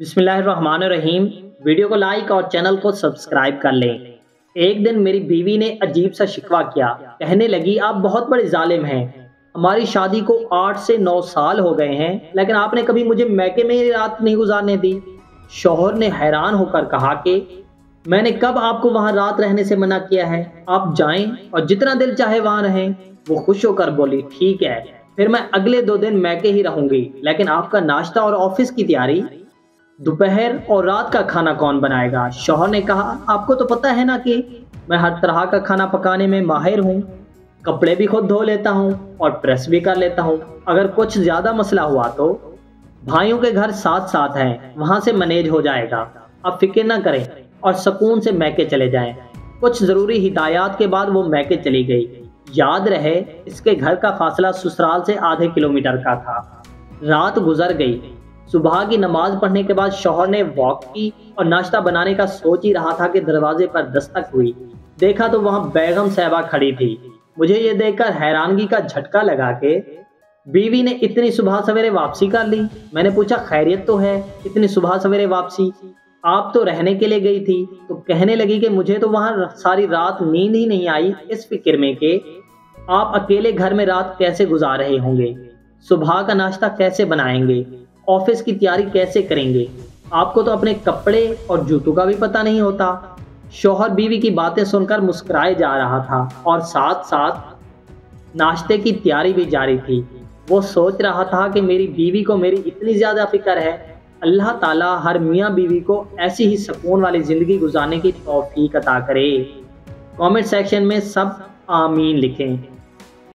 बिस्मिल्लाहिर्रहमानिर्रहीम। वीडियो को लाइक और चैनल को सब्सक्राइब कर लें। एक दिन मेरी बीवी ने अजीब सा शिकवा किया। कहने लगी, आप बहुत बड़े जालिम हैं। हमारी शादी को 8 से 9 साल हो गए हैं, लेकिन आपने कभी मुझे मैके में ही रात नहीं गुजारने दी। शौहर ने हैरान होकर कहा कि मैंने कब आपको वहां रात रहने से मना किया है? आप जाएं और जितना दिल चाहे वहां रहें। वो खुश होकर बोली, ठीक है, फिर मैं अगले 2 दिन मैके ही रहूंगी, लेकिन आपका नाश्ता और ऑफिस की तैयारी, दोपहर और रात का खाना कौन बनाएगा? शौहर ने कहा, आपको तो पता है ना कि मैं हर तरह का खाना पकाने में माहिर हूँ। कपड़े भी खुद धो लेता हूँ और प्रेस भी कर लेता हूँ। अगर कुछ ज्यादा मसला हुआ तो भाइयों के घर साथ साथ हैं, वहां से मैनेज हो जाएगा। आप फिक्र ना करें और सुकून से मैके चले जाएं। कुछ जरूरी हिदायत के बाद वो मैके चली गई। याद रहे, इसके घर का फासला ससुराल से आधे किलोमीटर का था। रात गुजर गई। सुबह की नमाज पढ़ने के बाद शौहर ने वॉक की और नाश्ता बनाने का सोच ही रहा था कि दरवाजे पर दस्तक हुई। देखा तो वहां बेगम साहबा खड़ी थी। मुझे ये देखकर हैरानगी का झटका लगा कि बीवी ने इतनी सुबह सवेरे वापसी कर ली। मैंने पूछा, खैरियत तो है? इतनी सुबह सवेरे वापसी? आप तो रहने के लिए गई थी। तो कहने लगी कि मुझे तो वहां सारी रात नींद ही नहीं आई, इस फिक्र में कि आप अकेले घर में रात कैसे गुजार रहे होंगे, सुबह का नाश्ता कैसे बनाएंगे, ऑफिस की तैयारी कैसे करेंगे। आपको तो अपने कपड़े और जूतों का भी पता नहीं होता। शौहर बीवी की बातें सुनकर मुस्कुराए जा रहा था और साथ साथ नाश्ते की तैयारी भी जारी थी। वो सोच रहा था कि मेरी बीवी को मेरी इतनी ज्यादा फिक्र है। अल्लाह ताला हर मियाँ बीवी को ऐसी ही सुकून वाली जिंदगी गुजारने की तौफीक अता करे। कमेंट सेक्शन में सब आमीन लिखें।